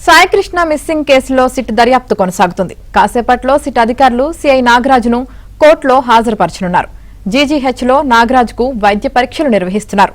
Saikrishna missing కేసులో SIT దర్యాప్తు కొనసాగుతుంది. కాసేపట్లో సిట్ అధికారులు సిఐ నాగరాజును కోర్టులో హాజరుపరచనున్నారు. జీజీహెచ్లో నాగరాజుకు వైద్య పరీక్షలు నిర్వహిస్తున్నారు.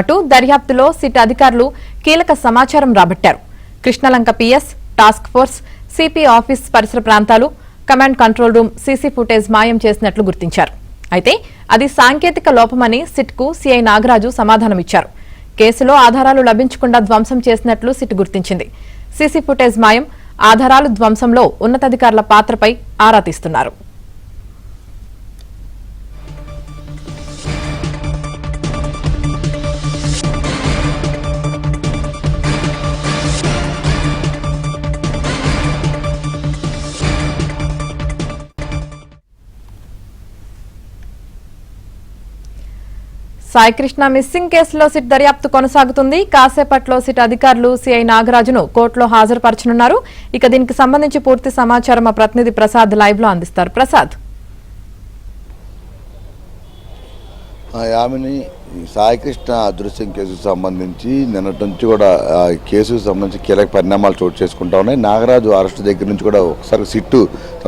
అటు దర్యాప్తులో సిట్ అధికారులు కీలక సమాచారం రాబట్టారు. Krishnalanka PS, task force, CP office పరిసర ప్రాంతాలు, command control room CC footage మాయం చేసినట్లు గుర్తించారు. అయితే అది సాంకేతిక లోపమని సిట్కు సిఐ నాగరాజు సమాధానమిచ్చారు. కేసులో ఆధారాలు లభించకుండా ధ్వంసం చేసినట్లు సిట్ గుర్తించింది. సీసీ ఫుటేజ్ మాయం, ఆధారాలు ధ్వంసంలో ఉన్నతాధికారుల పాత్రపై ఆరా తీస్తున్నారు. సాయికృష్ణ మిస్సింగ్ కేసులో సిట్ దర్యాప్తు కొనసాగుతుంది. కాసేపట్లో సిట్ అధికారులు సిఐ నాగరాజును కోర్టులో హాజరుపరచనున్నారు. ఇక దీనికి సంబంధించి పూర్తి సమాచారం మా ప్రతినిధి ప్రసాద్ లైవ్ లో అందిస్తారు. ప్రసాద్, యామిని, సాయికృష్ణ అదృశ్యం కేసుకు సంబంధించి నిన్నటి నుంచి కూడా కేసుకు సంబంధించి కీలక పరిణామాలు చోటు చేసుకుంటా ఉన్నాయి. నాగరాజు అరెస్టు దగ్గర నుంచి కూడా ఒకసారి సిట్టు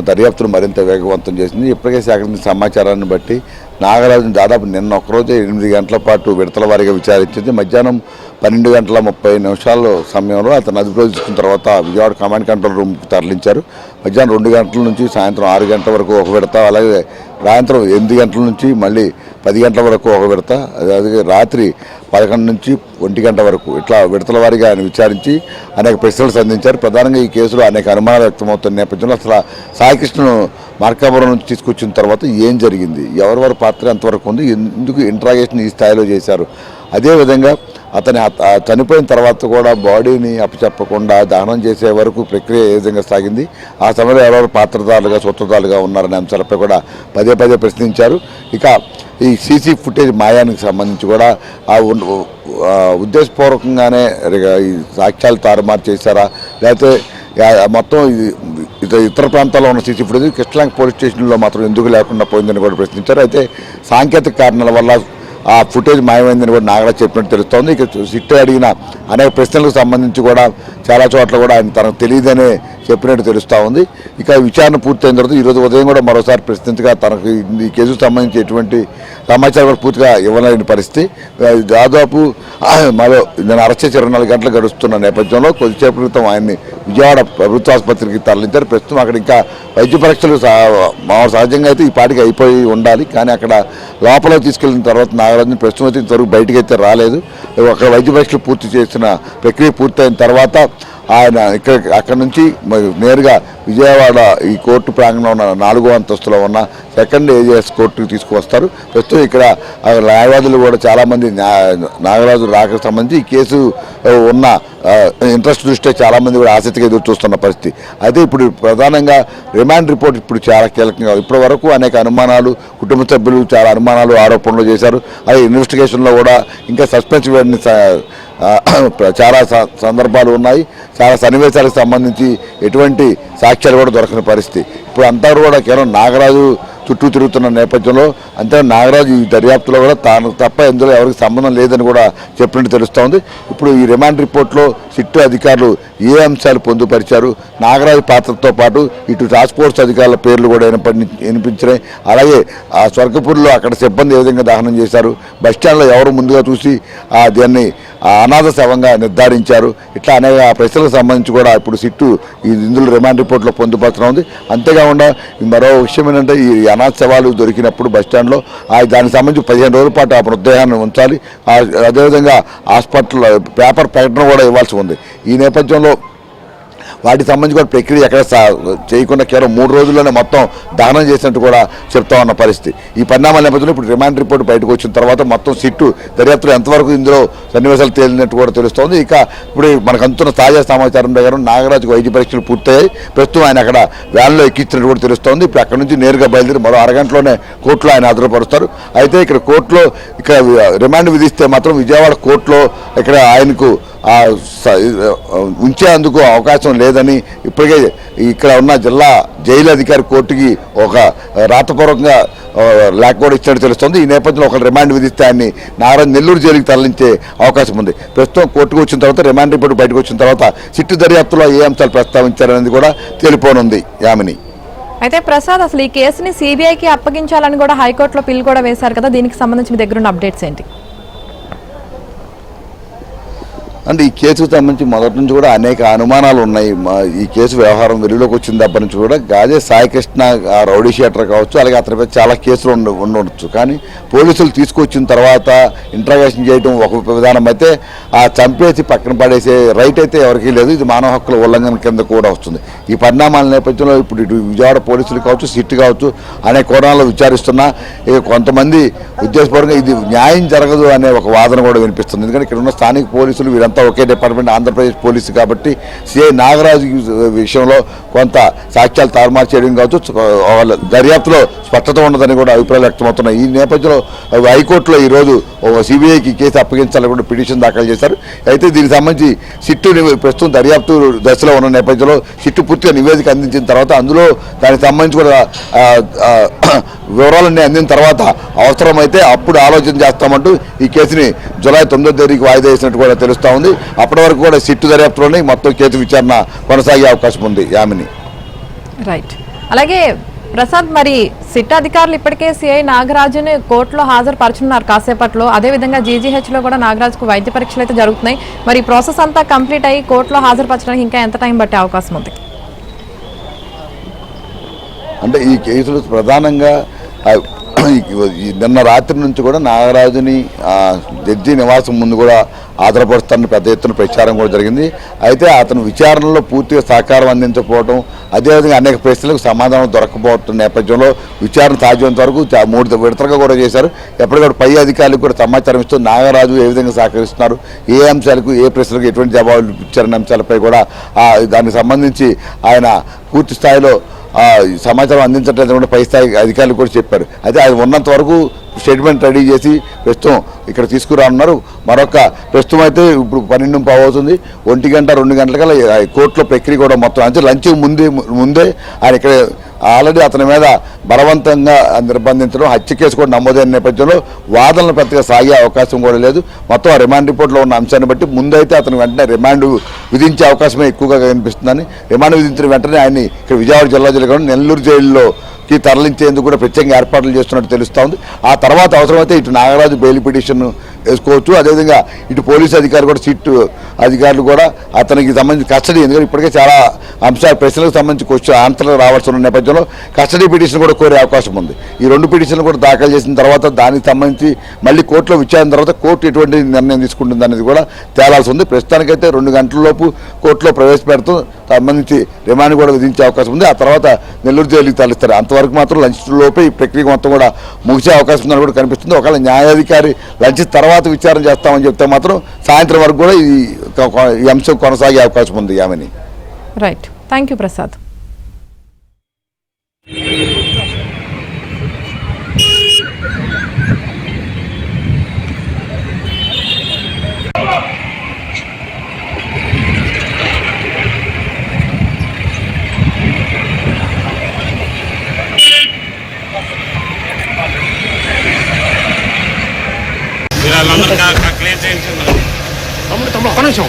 దర్యాప్తును మరింత వేగవంతం చేసింది. ఇప్పటికే సేకరించిన సమాచారాన్ని బట్టి నాగరాజును దాదాపు నిన్న ఒక్కరోజే 8 గంటల పాటు విడతల వారీగా విచారించింది. మధ్యాహ్నం 12:30 సమయంలో అతను అదుపులో తీసుకున్న తర్వాత విజయవాడ కమాండ్ కంట్రోల్ రూమ్కి తరలించారు. మధ్యాహ్నం 2 గంటల నుంచి సాయంత్రం 6 గంటల వరకు ఒక విడత, అలాగే సాయంత్రం 8 గంటల నుంచి మళ్ళీ 10 గంటల వరకు ఒక విడత, అలాగే రాత్రి 11 నుంచి 1 గంట వరకు ఇట్లా విడతల వారీగా ఆయన విచారించి అనేక ప్రశ్నలు సంధించారు. ప్రధానంగా ఈ కేసులో అనేక అనుమానాలు వ్యక్తమవుతున్న నేపథ్యంలో అసలు సాయికృష్ణను మార్కాపురం నుంచి తీసుకొచ్చిన తర్వాత ఏం జరిగింది, ఎవరెవరి పాత్ర ఎంతవరకు ఉంది, ఎందుకు ఇంట్రాగేషన్ ఈ స్థాయిలో చేశారు, అదేవిధంగా అతని చనిపోయిన తర్వాత కూడా బాడీని అప్పచెప్పకుండా దహనం చేసే వరకు ప్రక్రియ ఏ విధంగా సాగింది, ఆ సమయంలో ఎవరెవరు పాత్రదారులుగా సూత్రధారులుగా ఉన్నారనే అంశాలపై కూడా పదే పదే ప్రశ్నించారు. ఇక ఈ సీసీ ఫుటేజ్ మాయానికి సంబంధించి కూడా ఉద్దేశపూర్వకంగానే ఈ సాక్ష్యాలు తారుమారు చేశారా, లేకపోతే మొత్తం ఇతర ప్రాంతాల్లో ఉన్న సీసీ ఫుటేజ్ కృష్ణలంక పోలీస్ స్టేషన్లో మాత్రం ఎందుకు లేకుండా పోయిందని కూడా ప్రశ్నించారు. అయితే సాంకేతిక కారణాల వల్ల ఆ ఫుటేజ్ మాయమైందని కూడా నాగరాజు చెప్పినట్టు తెలుస్తోంది. ఇక సిట్ అడిగిన అనేక ప్రశ్నలకు సంబంధించి కూడా చాలా చోట్ల కూడా ఆయన తనకు తెలియదనే చెప్పినట్టు తెలుస్తూ ఉంది. ఇక విచారణ పూర్తయిన తర్వాత ఈరోజు ఉదయం కూడా మరోసారి ప్రశ్నించగా తనకు ఈ కేసుకు సంబంధించి ఎటువంటి సమాచారం కూడా పూర్తిగా ఇవ్వలేని పరిస్థితి. దాదాపు మరో నేను అరెస్ట్ చేసి 24 గంటలు గడుస్తున్న నేపథ్యంలో కొద్దిసేపు క్రితం ఆయన్ని విజయవాడ ప్రభుత్వ ఆసుపత్రికి తరలించారు. ప్రస్తుతం అక్కడ ఇంకా వైద్య పరీక్షలు సహజంగా అయితే ఈ పాటికి అయిపోయి ఉండాలి, కానీ అక్కడ లోపల తీసుకెళ్లిన తర్వాత నాగరాజుని ప్రస్తుతం అయితే ఇంతవరకు బయటకు అయితే రాలేదు. అక్కడ వైద్య పరీక్షలు పూర్తి చేసిన ప్రక్రియ పూర్తయిన తర్వాత ఆయన అక్కడ నుంచి నేరుగా విజయవాడ ఈ కోర్టు ప్రాంగణంలో ఉన్న 4వ అంతస్తులో ఉన్న సెకండ్ ఏజీఎస్ కోర్టుకు తీసుకువస్తారు. ప్రస్తుతం ఇక్కడ న్యాయవాదులు కూడా చాలామంది నాగరాజు రాకకు సంబంధించి ఈ కేసు ఉన్న ఇంట్రెస్ట్ దృష్ట్యా చాలామంది కూడా ఆసక్తిగా ఎదురు చూస్తున్న పరిస్థితి. అయితే ఇప్పుడు ప్రధానంగా రిమాండ్ రిపోర్ట్ ఇప్పుడు చాలా కీలకంగా, ఇప్పటి వరకు అనేక అనుమానాలు, కుటుంబ సభ్యులు చాలా అనుమానాలు, ఆరోపణలు చేశారు. అదే ఇన్వెస్టిగేషన్లో కూడా ఇంకా సస్పెన్స్ చాలా సందర్భాలు ఉన్నాయి. చాలా సన్నివేశాలకు సంబంధించి ఎటువంటి సాక్ష్యాలు కూడా దొరకని పరిస్థితి. ఇప్పుడు అంతా కూడా కేవలం నాగరాజు చుట్టూ తిరుగుతున్న నేపథ్యంలో అంతే నాగరాజు ఈ దర్యాప్తులో కూడా తాను తప్ప ఇందులో ఎవరికి సంబంధం లేదని కూడా చెప్పినట్టు తెలుస్తోంది. ఇప్పుడు ఈ రిమాండ్ రిపోర్ట్లో సిట్టు అధికారులు ఏ అంశాలు పొందుపరిచారు, నాగరాజు పాత్రతో పాటు ఇటు టాస్క్ ఫోర్స్ అధికారుల పేర్లు కూడా వినిపించినాయి. అలాగే ఆ స్వర్గపూర్లో అక్కడ సిబ్బంది ఏ విధంగా దహనం చేశారు, బస్టాండ్లో ఎవరు ముందుగా చూసి దాన్ని అనాథ శవంగా నిర్ధారించారు, ఇట్లా అనేక ప్రశ్నలకు సంబంధించి కూడా ఇప్పుడు సిట్టు ఇందులో రిమాండ్ రిపోర్ట్లో పొందుపరచనుంది. అంతేకాకుండా మరో విషయం ఏంటంటే ఈ అనాథ శవాలు దొరికినప్పుడు బస్టాండ్లో దానికి సంబంధించి 15 రోజుల పాటు ఆ మృతదేహాన్ని ఉంచాలి. అదేవిధంగా హాస్పిటల్లో పేపర్ ప్రకటన కూడా ఇవ్వాల్సి ఉంది. ఈ నేపథ్యంలో వాటికి సంబంధించి కూడా ప్రక్రియ ఎక్కడ చేయకుండా కేవలం 3 రోజుల్లోనే మొత్తం దహనం చేసినట్టు కూడా చెప్తా ఉన్న పరిస్థితి. ఈ పరిణామాల నేపథ్యంలో ఇప్పుడు రిమాండ్ రిపోర్ట్ బయటకు వచ్చిన తర్వాత మొత్తం సిట్టు దర్యాప్తులో ఎంతవరకు ఇందులో సన్నివేశాలు తేలినట్టు కూడా తెలుస్తోంది. ఇక ఇప్పుడు మనకు అందుతున్న తాజా సమాచారం ప్రకారం నాగరాజుకు వైద్య పరీక్షలు పూర్తయ్యాయి. ప్రస్తుతం ఆయన అక్కడ వ్యాన్లో ఎక్కించినట్టు కూడా తెలుస్తోంది. ఇప్పుడు అక్కడ నుంచి నేరుగా బయలుదేరి మరో 6 గంటలోనే కోర్టులో ఆయన హాజరుపరుస్తారు. అయితే ఇక్కడ కోర్టులో రిమాండ్ విధిస్తే మాత్రం విజయవాడ కోర్టులో ఇక్కడ ఆయనకు ఉంచేందుకు అవకాశం లేదని ఇప్పటికే ఇక్కడ ఉన్న జిల్లా జైలు అధికారి కోర్టుకి ఒక రాతపూర్వకంగా లేఖ కూడా ఇచ్చినట్టు తెలుస్తుంది. ఈ నేపథ్యంలో ఒక రిమాండ్ విధిస్తే ఆయన్ని నారాయణ నెల్లూరు జైలుకి తరలించే అవకాశం ఉంది. ప్రస్తుతం కోర్టుకు వచ్చిన తర్వాత రిమాండ్ రిపోర్ట్ బయటకు వచ్చిన తర్వాత సిట్టు దర్యాప్తులో ఏ అంశాలు ప్రస్తావించారనేది కూడా తెలిపోనుంది. యామిని, అయితే ప్రసాద్, అసలు ఈ కేసుని సిబిఐకి అప్పగించాలని కూడా హైకోర్టులో పిల్ కూడా వేశారు కదా, దీనికి సంబంధించి మీ దగ్గర ఉన్న అప్డేట్స్ ఏంటి? అంటే ఈ కేసుకు సంబంధించి మొదటి నుంచి కూడా అనేక అనుమానాలు ఉన్నాయి. ఈ కేసు వ్యవహారం వెలుగులోకి వచ్చిన దగ్గర నుంచి కూడా గాజే సాయికృష్ణ రౌడీ షీటర్ కావచ్చు, అలాగే అతనిపై చాలా కేసులు ఉండవచ్చు. కానీ పోలీసులు తీసుకొచ్చిన తర్వాత ఇంట్రాగేషన్ చేయడం ఒక విధానం అయితే, ఆ చంపేసి పక్కన పడేసే రైట్ అయితే ఎవరికీ లేదు. ఇది మానవ హక్కుల ఉల్లంఘన కింద కూడా వస్తుంది. ఈ పరిణామాల నేపథ్యంలో ఇప్పుడు ఇటు విజయవాడ పోలీసులు కావచ్చు, సిట్ కావచ్చు, అనేక కోణాల్లో విచారిస్తున్నా ఇక కొంతమంది ఉద్దేశపూర్వకంగా ఇది న్యాయం జరగదు అనే ఒక వాదన కూడా వినిపిస్తుంది. ఎందుకంటే ఇక్కడ ఉన్న స్థానిక పోలీసులు వీరంతా ఒకే డిపార్ట్మెంట్, ఆంధ్రప్రదేశ్ పోలీసు కాబట్టి సిఐ నాగరాజు విషయంలో కొంత సాక్ష్యాలు తారుమారు చేయడం కావచ్చు, వాళ్ళ దర్యాప్తులో స్పష్టత ఉండదని కూడా అభిప్రాయాలు వ్యక్తమవుతున్నాయి. ఈ నేపథ్యంలో హైకోర్టులో ఈరోజు సిబిఐకి కేసు అప్పగించాలని కూడా పిటిషన్ దాఖలు చేశారు. అయితే దీనికి సంబంధించి సిట్టు ప్రస్తుతం దర్యాప్తు దశలో ఉన్న నేపథ్యంలో సిట్టు పూర్తిగా నివేదిక అందించిన తర్వాత అందులో దానికి సంబంధించి కూడా వివరాలన్నీ అందిన తర్వాత అవసరమైతే అప్పుడు ఆలోచన చేస్తామంటూ ఈ కేసుని జూలై 9వ తేదీకి వాయిదా వేసినట్టు కూడా తెలుస్తూ ఉంది. అప్పటి వరకు కూడా సిట్టు దర్యాప్తులోనే మొత్తం కేసు విచారణ కొనసాగే అవకాశం ఉంది. యామిని, రైట్. అలాగే ప్రసాద్, మరి సిట్ అధికారులు ఇప్పటికే సిఐ నాగరాజుని కోర్టులో హాజరుపరచున్నారు కాసేపట్లో. అదేవిధంగా జీజీహెచ్లో కూడా నాగరాజుకు వైద్య పరీక్షలు అయితే జరుగుతున్నాయి. మరి ఈ ప్రాసెస్ అంతా కంప్లీట్ అయ్యి కోర్టులో హాజరుపరచడానికి ఇంకా ఎంత టైం పట్టే అవకాశం ఉంది? అంటే ఈ కేసులు ప్రధానంగా నిన్న రాత్రి నుంచి కూడా నాగరాజుని జడ్జి నివాసం ముందు కూడా ఆధారపరుస్తారని పెద్ద ఎత్తున ప్రచారం కూడా జరిగింది. అయితే అతను విచారణలో పూర్తిగా సహకారం అందించకపోవడం, అదేవిధంగా అనేక ప్రశ్నలకు సమాధానం దొరకపోవడం నేపథ్యంలో విచారణ సాధ్యమైనంత వరకు 3 విడతలుగా కూడా చేశారు. ఎప్పటికప్పుడు పై అధికారులకు కూడా సమాచారం ఇస్తూ నాగరాజు ఏ విధంగా సహకరిస్తున్నారు, ఏ అంశాలకు ఏ ప్రశ్నలకు ఎటువంటి జవాబులు ఇచ్చారనే అంశాలపై కూడా దానికి సంబంధించి ఆయన పూర్తి స్థాయిలో సమాచారం అందించట్లేదు పై స్థాయి అధికారులు కూడా చెప్పారు. అయితే అది ఉన్నంత వరకు స్టేట్మెంట్ రెడీ చేసి ప్రస్తుతం ఇక్కడ తీసుకురానున్నారు. మరొక ప్రస్తుతం అయితే ఇప్పుడు 12:15 అవుతుంది. 1 గంట 2 గంటలకల్లా కోర్టులో ప్రక్రియ కూడా మొత్తం అంటే లంచ్ ముందే ఆయన ఇక్కడ ఆల్రెడీ అతని మీద బలవంతంగా నిర్బంధించడం, హత్య కేసు కూడా నమోదైన నేపథ్యంలో వాదనలు పెద్దగా సాగే అవకాశం కూడా లేదు. మొత్తం ఆ రిమాండ్ రిపోర్ట్లో ఉన్న అంశాన్ని బట్టి ముందైతే అతను వెంటనే రిమాండ్ విధించే అవకాశమే ఎక్కువగా కనిపిస్తుందని, రిమాండ్ విధించిన వెంటనే ఆయన్ని ఇక్కడ విజయవాడ జిల్లా జైలు నెల్లూరు జైలులోకి తరలించేందుకు కూడా ప్రత్యేకంగా ఏర్పాట్లు చేస్తున్నట్టు తెలుస్తూ ఉంది. ఆ తర్వాత అవసరమైతే ఇటు నాగరాజు బెయిల్ పిటిషన్ వేసుకోవచ్చు. అదేవిధంగా ఇటు పోలీసు అధికారులు కూడా సిట్ అధికారులు కూడా అతనికి సంబంధించి కస్టడీ, ఎందుకంటే ఇప్పటికే చాలా అంశాలు ప్రశ్నలకు సంబంధించి ఆన్సర్లు రావాల్సి ఉన్న నేపథ్యంలో కస్టడీ పిటిషన్ కూడా కోరే అవకాశం ఉంది. ఈ 2 పిటిషన్లు కూడా దాఖలు చేసిన తర్వాత దానికి సంబంధించి మళ్ళీ కోర్టులో విచారణ తర్వాత కోర్టు ఎటువంటి నిర్ణయం తీసుకుంటుంది అనేది కూడా తేలాల్సి ఉంది. ప్రస్తుతానికైతే 2 గంటలలోపు కోర్టులో ప్రవేశపెడుతూ సంబంధించి రిమాండ్ కూడా విధించే అవకాశం ఉంది. ఆ తర్వాత నెల్లూరు జైలుకి తరలిస్తారు. అంతవరకు మాత్రం లంచ్ లోపే ఈ ప్రక్రియ మొత్తం కూడా ముగిసే అవకాశం ఉందని కూడా కనిపిస్తుంది. ఒకవేళ న్యాయాధికారి లంచ్ తర్వాత విచారణ చేస్తామని చెప్తే మాత్రం సాయంత్రం వరకు కూడా ఈ అంశం కొనసాగే అవకాశం ఉంది. Yamini, right. Thank you Prasad. తమ్ముడు ఒక్క నిమిషం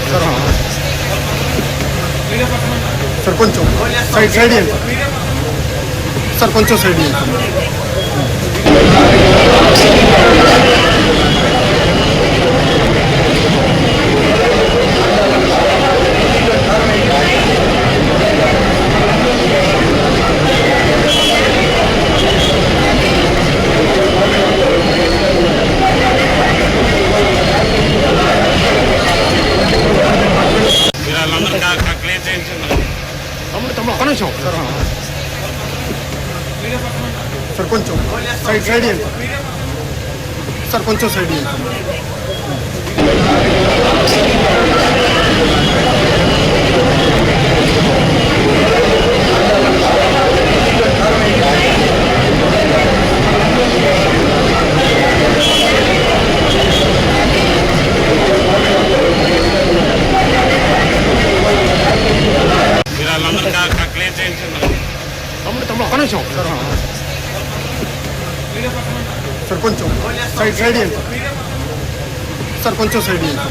సార్, కొంచెం సైడ్ ఇవ్వండి సార్, కొంచెం సైడ్ ఇవ్వండి. తమ్ముడు ఒక్క నిమిషం సార్, కొంచెం సైడ్ ఇవ్వండి సార్, కొంచెం సైడ్ ఇవ్వండి. సార్ ఒక్క నిమిషం సార్ సార్ కొంచెం సైడ్ ఇవ్వండి సార్ కొంచెం సైడ్ ఇవ్వండి